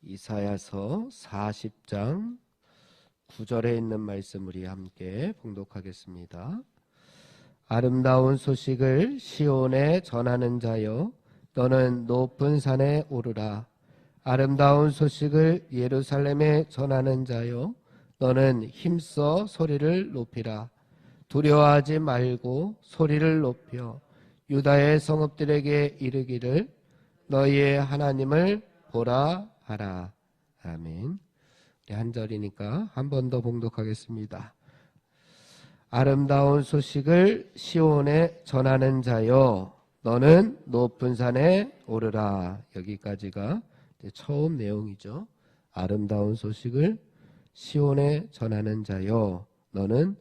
이사야서 40장 9절에 있는 말씀 우리 함께 봉독하겠습니다. 아름다운 소식을 시온에 전하는 자여, 너는 높은 산에 오르라. 아름다운 소식을 예루살렘에 전하는 자여, 너는 힘써 소리를 높이라. 두려워하지 말고 소리를 높여 유다의 성읍들에게 이르기를 너희의 하나님을 보라 하라. 아멘. 한 절이니까 한 번 더 봉독하겠습니다. 아름다운 소식을 시온에 전하는 자여, 너는 높은 산에 오르라. 여기까지가 처음 내용이죠. 아름다운 소식을 시온에 전하는 자여, 너는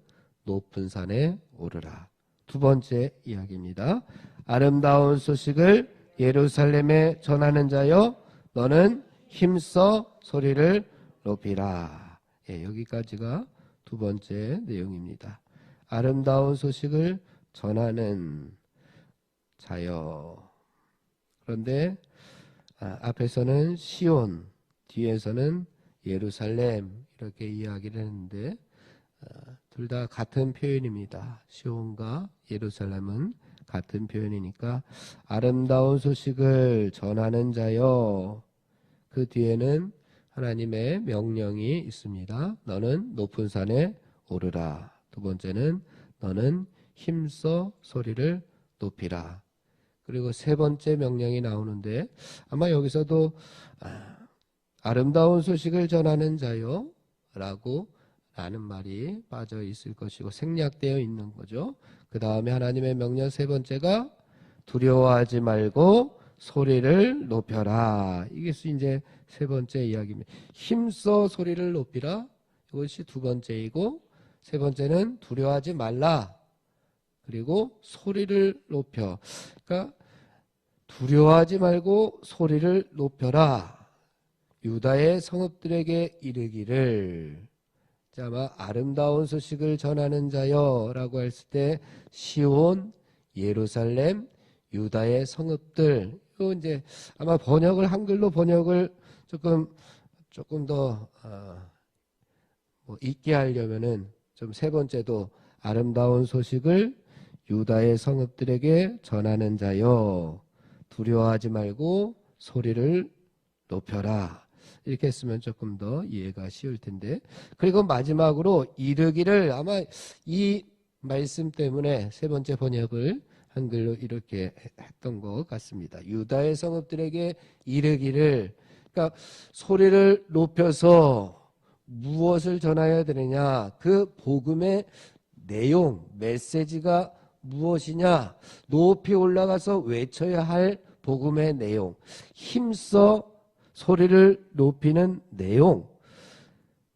높은 산에 오르라. 두 번째 이야기입니다. 아름다운 소식을 예루살렘에 전하는 자여, 너는 힘써 소리를 높이라. 여기까지가 두 번째 내용입니다. 아름다운 소식을 전하는 자여. 그런데 앞에서는 시온, 뒤에서는 예루살렘 이렇게 이야기를 했는데 둘 다 같은 표현입니다. 시온과 예루살렘은 같은 표현이니까 아름다운 소식을 전하는 자여, 그 뒤에는 하나님의 명령이 있습니다. 너는 높은 산에 오르라. 두 번째는 너는 힘써 소리를 높이라. 그리고 세 번째 명령이 나오는데 아마 여기서도 아름다운 소식을 전하는 자요 라고 라는 말이 빠져 있을 것이고 생략되어 있는 거죠. 그 다음에 하나님의 명령 세 번째가 두려워하지 말고 소리를 높여라. 이게 이제 세 번째 이야기입니다. 힘써 소리를 높이라. 이것이 두 번째이고, 세 번째는 두려워하지 말라. 그리고 소리를 높여. 그러니까 두려워하지 말고 소리를 높여라. 유다의 성읍들에게 이르기를. 자, 아마 아름다운 소식을 전하는 자여라고 했을 때 시온, 예루살렘, 유다의 성읍들. 요 이제 아마 번역을 한글로 번역을 조금 더 있게 하려면은 좀 세 번째도 아름다운 소식을 유다의 성읍들에게 전하는 자여, 두려워하지 말고 소리를 높여라. 이렇게 했으면 조금 더 이해가 쉬울 텐데. 그리고 마지막으로 이르기를, 아마 이 말씀 때문에 세 번째 번역을 한글로 이렇게 했던 것 같습니다. 유다의 성읍들에게 이르기를, 그러니까 소리를 높여서 무엇을 전해야 되느냐, 그 복음의 내용, 메시지가 무엇이냐, 높이 올라가서 외쳐야 할 복음의 내용, 힘써 소리를 높이는 내용,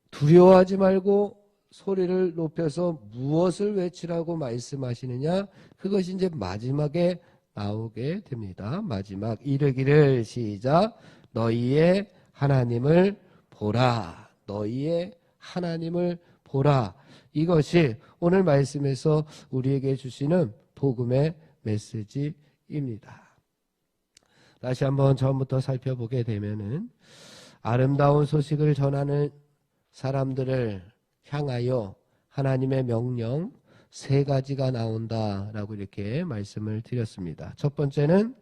두려워하지 말고 소리를 높여서 무엇을 외치라고 말씀하시느냐, 그것이 이제 마지막에 나오게 됩니다. 마지막 이르기를, 시작, 너희의 하나님을 보라. 너희의 하나님을 보라. 이것이 오늘 말씀에서 우리에게 주시는 복음의 메시지입니다. 다시 한번 처음부터 살펴보게 되면은 아름다운 소식을 전하는 사람들을 향하여 하나님의 명령 세 가지가 나온다라고 이렇게 말씀을 드렸습니다. 첫 번째는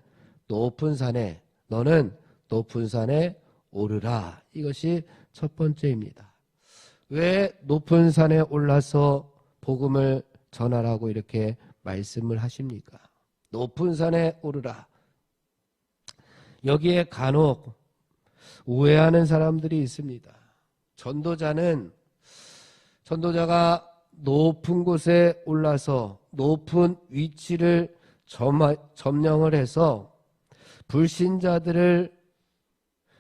높은 산에, 너는 높은 산에 오르라. 이것이 첫 번째입니다. 왜 높은 산에 올라서 복음을 전하라고 이렇게 말씀을 하십니까? 높은 산에 오르라. 여기에 간혹 오해하는 사람들이 있습니다. 전도자가 높은 곳에 올라서 높은 위치를 점령을 해서 불신자들을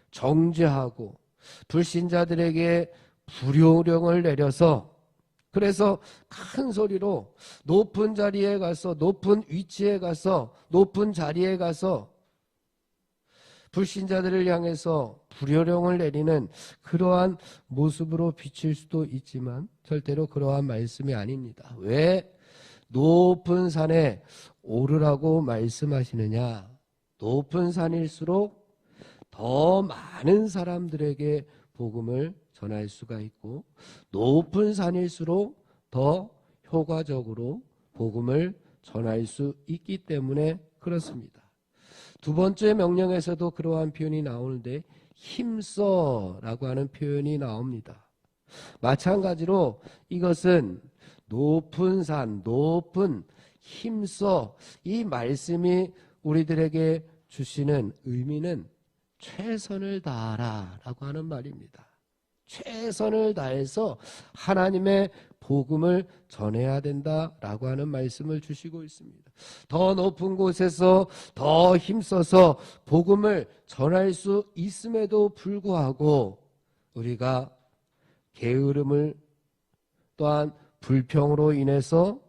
정죄하고 불신자들에게 불효령을 내려서, 그래서 큰 소리로 높은 자리에 가서, 높은 위치에 가서, 높은 자리에 가서 불신자들을 향해서 불효령을 내리는 그러한 모습으로 비칠 수도 있지만 절대로 그러한 말씀이 아닙니다. 왜 높은 산에 오르라고 말씀하시느냐? 높은 산일수록 더 많은 사람들에게 복음을 전할 수가 있고, 높은 산일수록 더 효과적으로 복음을 전할 수 있기 때문에 그렇습니다. 두 번째 명령에서도 그러한 표현이 나오는데 힘써라고 하는 표현이 나옵니다. 마찬가지로 이것은 높은 산, 높은 힘써, 이 말씀이 우리들에게 주시는 의미는 최선을 다하라 라고 하는 말입니다. 최선을 다해서 하나님의 복음을 전해야 된다라고 하는 말씀을 주시고 있습니다. 더 높은 곳에서 더 힘써서 복음을 전할 수 있음에도 불구하고 우리가 게으름을, 또한 불평으로 인해서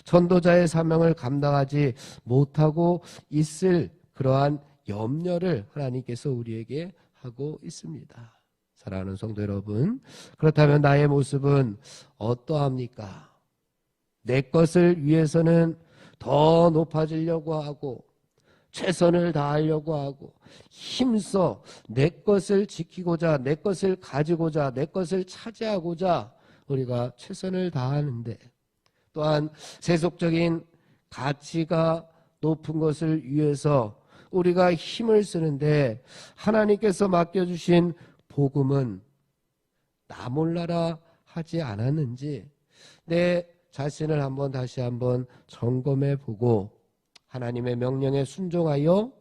전도자의 사명을 감당하지 못하고 있을 그러한 염려를 하나님께서 우리에게 하고 있습니다. 사랑하는 성도 여러분, 그렇다면 나의 모습은 어떠합니까? 내 것을 위해서는 더 높아지려고 하고 최선을 다하려고 하고 힘써 내 것을 지키고자, 내 것을 가지고자, 내 것을 차지하고자 우리가 최선을 다하는데, 또한 세속적인 가치가 높은 것을 위해서 우리가 힘을 쓰는데 하나님께서 맡겨주신 복음은 나 몰라라 하지 않았는지 내 자신을 다시 한번 점검해 보고 하나님의 명령에 순종하여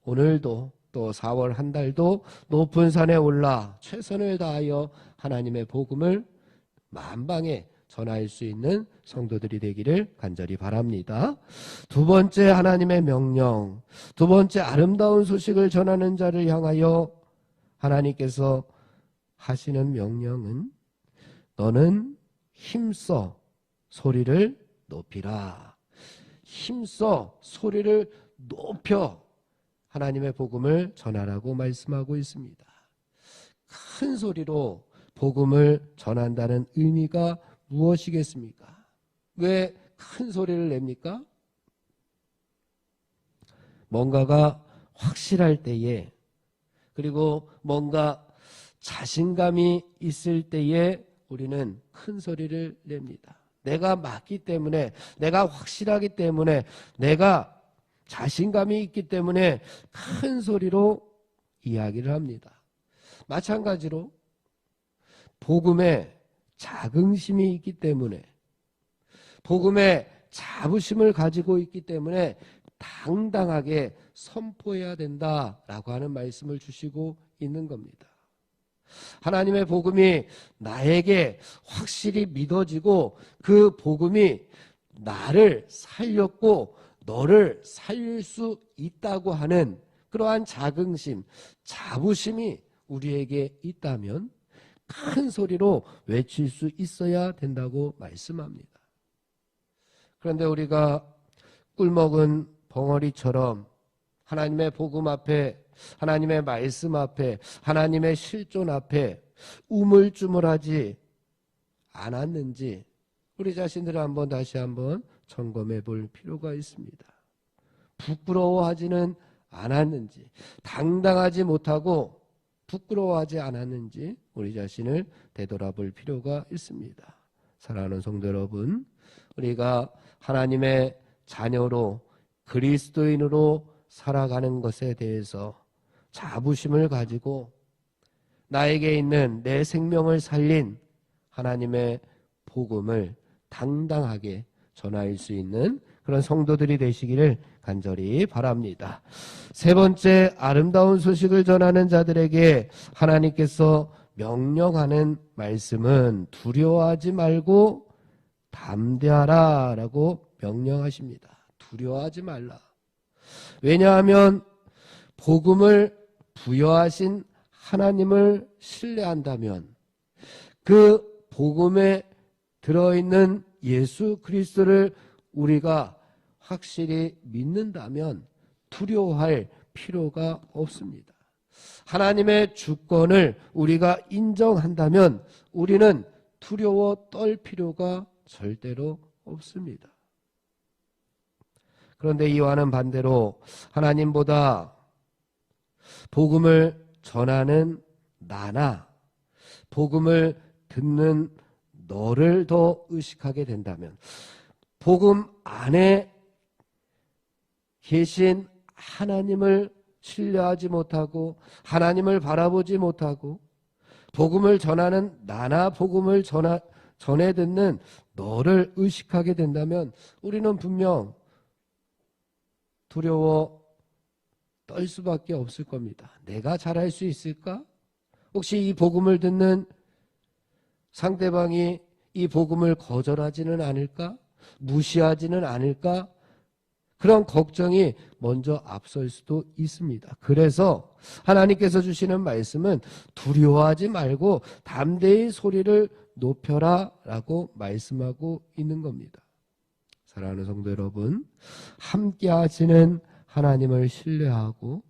오늘도 또 4월 한 달도 높은 산에 올라 최선을 다하여 하나님의 복음을 만방에 전할 수 있는 성도들이 되기를 간절히 바랍니다. 두 번째 하나님의 명령, 두 번째 아름다운 소식을 전하는 자를 향하여 하나님께서 하시는 명령은 너는 힘써 소리를 높이라. 힘써 소리를 높여 하나님의 복음을 전하라고 말씀하고 있습니다. 큰 소리로 복음을 전한다는 의미가 무엇이겠습니까? 왜 큰 소리를 냅니까? 뭔가가 확실할 때에, 그리고 뭔가 자신감이 있을 때에 우리는 큰 소리를 냅니다. 내가 맞기 때문에, 내가 확실하기 때문에, 내가 자신감이 있기 때문에 큰 소리로 이야기를 합니다. 마찬가지로 복음에 자긍심이 있기 때문에, 복음에 자부심을 가지고 있기 때문에 당당하게 선포해야 된다라고 하는 말씀을 주시고 있는 겁니다. 하나님의 복음이 나에게 확실히 믿어지고 그 복음이 나를 살렸고 너를 살릴 수 있다고 하는 그러한 자긍심, 자부심이 우리에게 있다면 큰 소리로 외칠 수 있어야 된다고 말씀합니다. 그런데 우리가 꿀먹은 벙어리처럼 하나님의 복음 앞에, 하나님의 말씀 앞에, 하나님의 실존 앞에 우물쭈물하지 않았는지 우리 자신들을 다시 한번 점검해 볼 필요가 있습니다. 부끄러워하지는 않았는지, 당당하지 못하고 부끄러워하지 않았는지 우리 자신을 되돌아볼 필요가 있습니다. 사랑하는 성도 여러분, 우리가 하나님의 자녀로 그리스도인으로 살아가는 것에 대해서 자부심을 가지고 나에게 있는 내 생명을 살린 하나님의 복음을 당당하게 전할 수 있는 그런 성도들이 되시기를 간절히 바랍니다. 세 번째, 아름다운 소식을 전하는 자들에게 하나님께서 명령하는 말씀은 두려워하지 말고 담대하라 라고 명령하십니다. 두려워하지 말라. 왜냐하면 복음을 부여하신 하나님을 신뢰한다면, 그 복음에 들어있는 예수 그리스도를 우리가 확실히 믿는다면 두려워할 필요가 없습니다. 하나님의 주권을 우리가 인정한다면 우리는 두려워 떨 필요가 절대로 없습니다. 그런데 이와는 반대로 하나님보다 복음을 전하는 나나 복음을 듣는 너를 더 의식하게 된다면, 복음 안에 계신 하나님을 신뢰하지 못하고 하나님을 바라보지 못하고 복음을 전하는 나나 복음을 전해 듣는 너를 의식하게 된다면 우리는 분명 두려워 떨 수밖에 없을 겁니다. 내가 잘할 수 있을까? 혹시 이 복음을 듣는 상대방이 이 복음을 거절하지는 않을까? 무시하지는 않을까? 그런 걱정이 먼저 앞설 수도 있습니다. 그래서 하나님께서 주시는 말씀은 두려워하지 말고 담대히 소리를 높여라 라고 말씀하고 있는 겁니다. 사랑하는 성도 여러분, 함께 하시는 하나님을 신뢰하고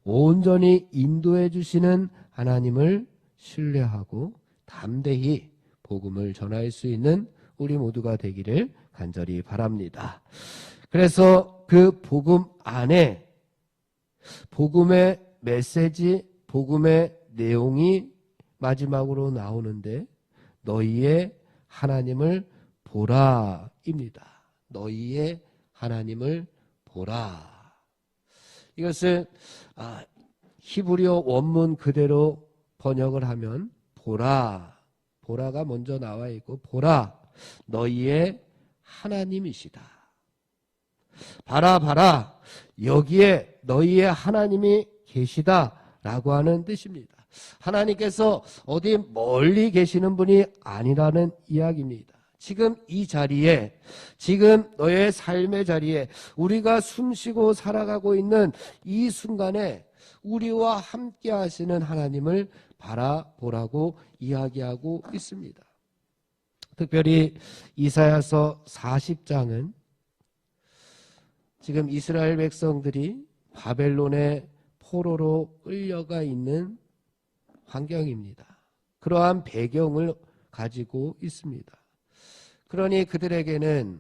온전히 인도해 주시는 하나님을 신뢰하고 담대히 복음을 전할 수 있는 우리 모두가 되기를 간절히 바랍니다. 그래서 그 복음 안에 복음의 메시지, 복음의 내용이 마지막으로 나오는데 너희의 하나님을 보라입니다. 너희의 하나님을 보라. 이것을 히브리어 원문 그대로 번역을 하면 보라가 먼저 나와 있고, 보라, 너희의 하나님이시다. 봐라, 여기에 너희의 하나님이 계시다라고 하는 뜻입니다. 하나님께서 어디 멀리 계시는 분이 아니라는 이야기입니다. 지금 이 자리에, 지금 너의 삶의 자리에, 우리가 숨쉬고 살아가고 있는 이 순간에 우리와 함께 하시는 하나님을 바라보라고 이야기하고 있습니다. 특별히 이사야서 40장은 지금 이스라엘 백성들이 바벨론의 포로로 끌려가 있는 환경입니다. 그러한 배경을 가지고 있습니다. 그러니 그들에게는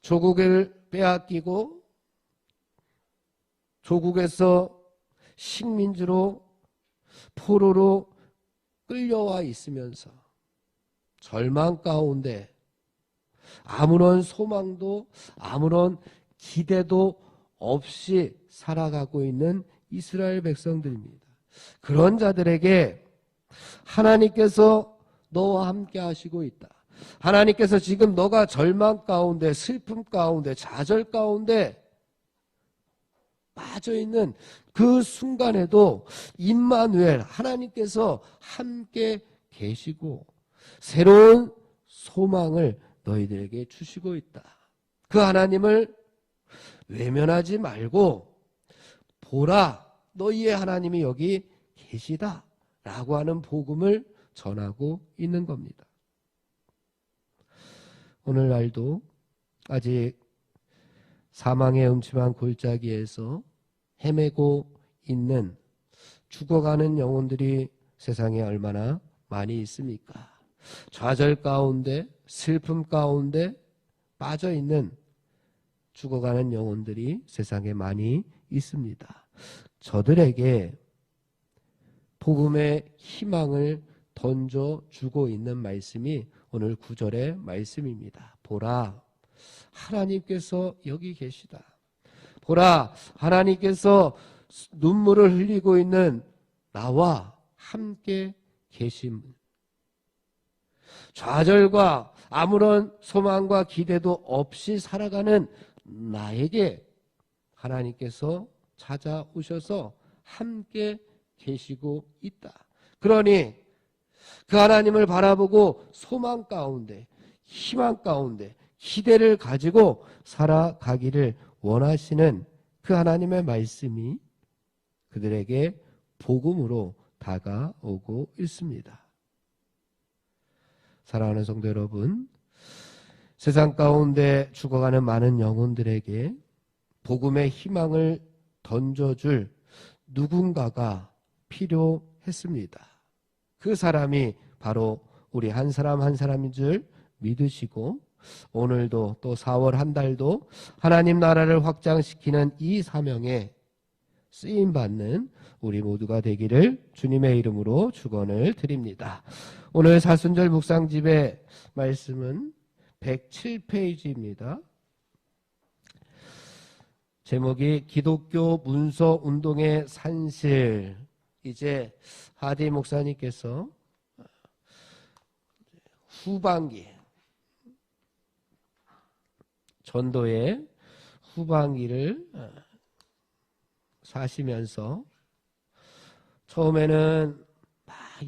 조국을 빼앗기고 조국에서 식민지로 포로로 끌려와 있으면서 절망 가운데 아무런 소망도 아무런 기대도 없이 살아가고 있는 이스라엘 백성들입니다. 그런 자들에게 하나님께서 너와 함께 하시고 있다. 하나님께서 지금 너가 절망 가운데, 슬픔 가운데, 좌절 가운데 빠져있는 그 순간에도 임마누엘, 하나님께서 함께 계시고 새로운 소망을 너희들에게 주시고 있다. 그 하나님을 외면하지 말고 보라, 너희의 하나님이 여기 계시다 라고 하는 복음을 전하고 있는 겁니다. 오늘날도 아직 사망의 음침한 골짜기에서 헤매고 있는 죽어가는 영혼들이 세상에 얼마나 많이 있습니까? 좌절 가운데, 슬픔 가운데 빠져있는 죽어가는 영혼들이 세상에 많이 있습니다. 저들에게 복음의 희망을 던져주고 있는 말씀이 오늘 9절의 말씀입니다. 보라, 하나님께서 여기 계시다. 보라, 하나님께서 눈물을 흘리고 있는 나와 함께 계심. 좌절과 아무런 소망과 기대도 없이 살아가는 나에게 하나님께서 찾아오셔서 함께 계시고 있다. 그러니 그 하나님을 바라보고 소망 가운데, 희망 가운데 기대를 가지고 살아가기를 원하시는 그 하나님의 말씀이 그들에게 복음으로 다가오고 있습니다. 사랑하는 성도 여러분, 세상 가운데 죽어가는 많은 영혼들에게 복음의 희망을 던져줄 누군가가 필요했습니다. 그 사람이 바로 우리 한 사람 한 사람인 줄 믿으시고 오늘도 또 4월 한 달도 하나님 나라를 확장시키는 이 사명에 쓰임받는 우리 모두가 되기를 주님의 이름으로 축원을 드립니다. 오늘 사순절 묵상집의 말씀은 107페이지입니다. 제목이 기독교 문서 운동의 산실. 이제 하디 목사님께서 후반기, 전도의 후반기를 사시면서 처음에는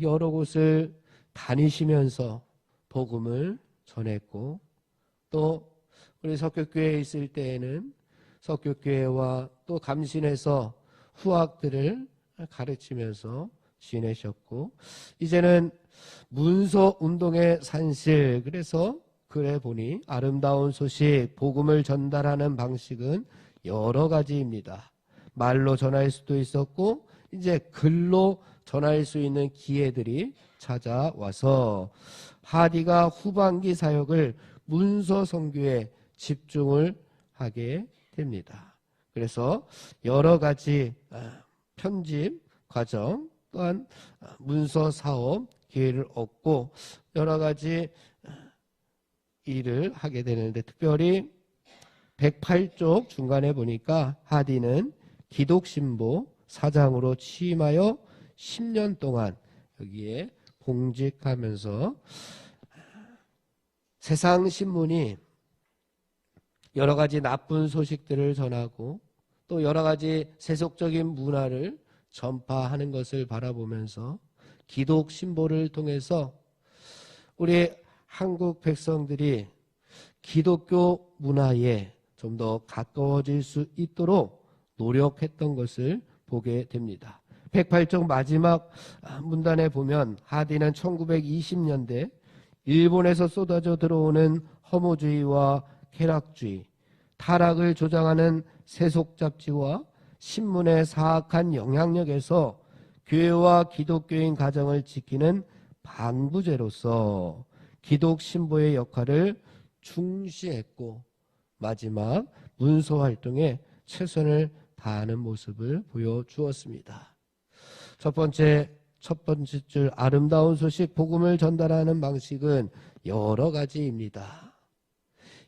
여러 곳을 다니시면서 복음을 전했고, 또 우리 석교교회에 있을 때에는 석교교회와 또 감신해서 후학들을 가르치면서 지내셨고, 이제는 문서 운동의 산실, 그래서 글에 보니 아름다운 소식, 복음을 전달하는 방식은 여러 가지입니다. 말로 전할 수도 있었고, 이제 글로 전할 수 있는 기회들이 찾아와서 하디가 후반기 사역을 문서 선교에 집중을 하게 됩니다. 그래서 여러 가지 편집 과정, 또한 문서 사업 기회를 얻고 여러 가지 일을 하게 되는데, 특별히 108쪽 중간에 보니까 하디는 기독신보 사장으로 취임하여 10년 동안 여기에 봉직하면서 세상 신문이 여러 가지 나쁜 소식들을 전하고 또 여러 가지 세속적인 문화를 전파하는 것을 바라보면서 기독 신보를 통해서 우리 한국 백성들이 기독교 문화에 좀 더 가까워질 수 있도록 노력했던 것을 보게 됩니다. 108쪽 마지막 문단에 보면 하디는 1920년대 일본에서 쏟아져 들어오는 허무주의와 쾌락주의, 타락을 조장하는 세속 잡지와 신문의 사악한 영향력에서 교회와 기독교인 가정을 지키는 방부제로서 기독 신보의 역할을 중시했고, 마지막 문서 활동에 최선을 다하는 모습을 보여주었습니다. 첫 번째 줄 아름다운 소식, 복음을 전달하는 방식은 여러 가지입니다.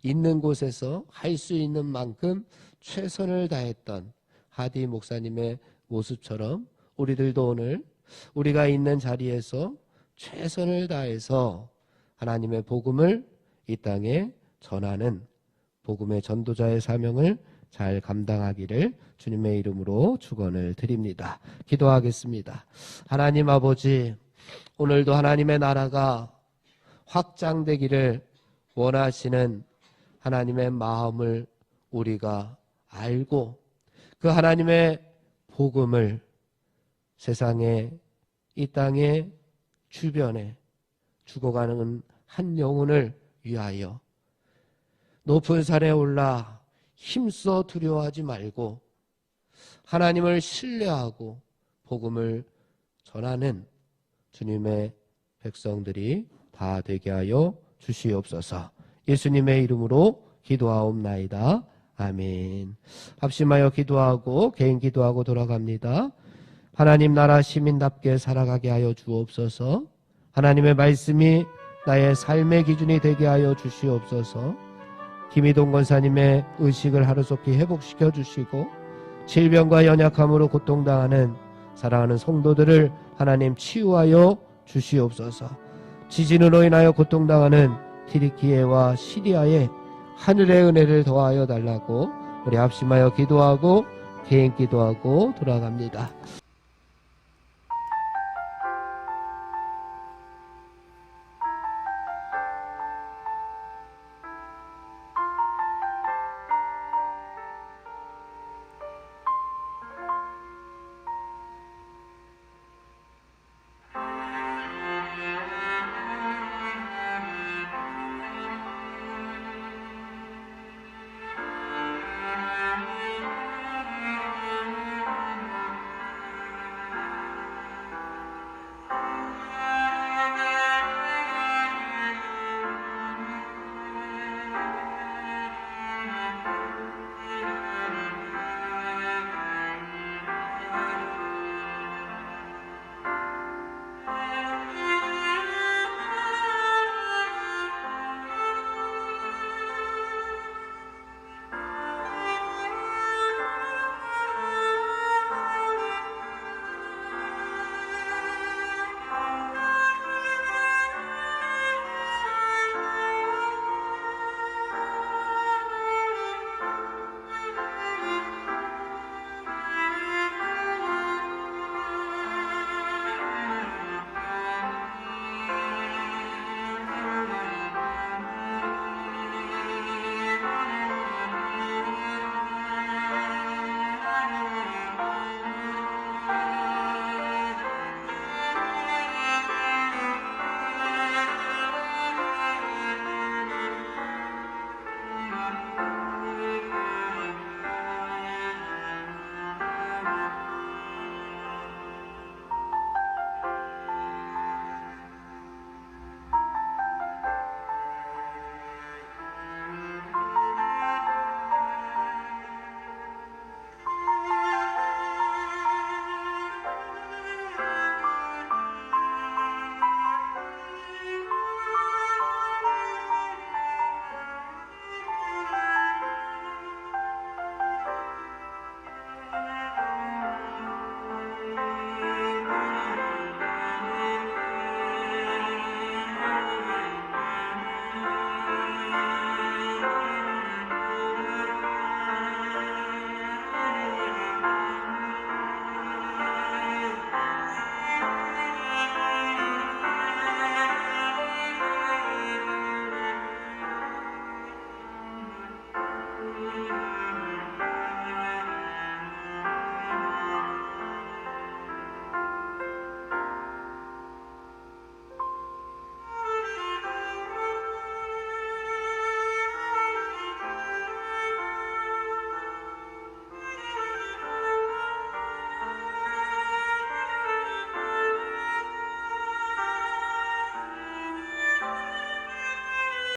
있는 곳에서 할 수 있는 만큼 최선을 다했던 하디 목사님의 모습처럼 우리들도 오늘 우리가 있는 자리에서 최선을 다해서 하나님의 복음을 이 땅에 전하는 복음의 전도자의 사명을 잘 감당하기를 주님의 이름으로 축원을 드립니다. 기도하겠습니다. 하나님 아버지, 오늘도 하나님의 나라가 확장되기를 원하시는 하나님의 마음을 우리가 알고 그 하나님의 복음을 세상에, 이 땅에, 주변에 죽어가는 한 영혼을 위하여 높은 산에 올라 힘써 두려워하지 말고 하나님을 신뢰하고 복음을 전하는 주님의 백성들이 다 되게 하여 주시옵소서. 예수님의 이름으로 기도하옵나이다. 아멘. 합심하여 기도하고 개인 기도하고 돌아갑니다. 하나님 나라 시민답게 살아가게 하여 주옵소서. 하나님의 말씀이 나의 삶의 기준이 되게 하여 주시옵소서. 김희동 권사님의 의식을 하루속히 회복시켜 주시고 질병과 연약함으로 고통당하는 사랑하는 성도들을 하나님 치유하여 주시옵소서. 지진으로 인하여 고통당하는 튀르키예와 시리아에 하늘의 은혜를 더하여 달라고 우리 합심하여 기도하고 개인 기도하고 돌아갑니다.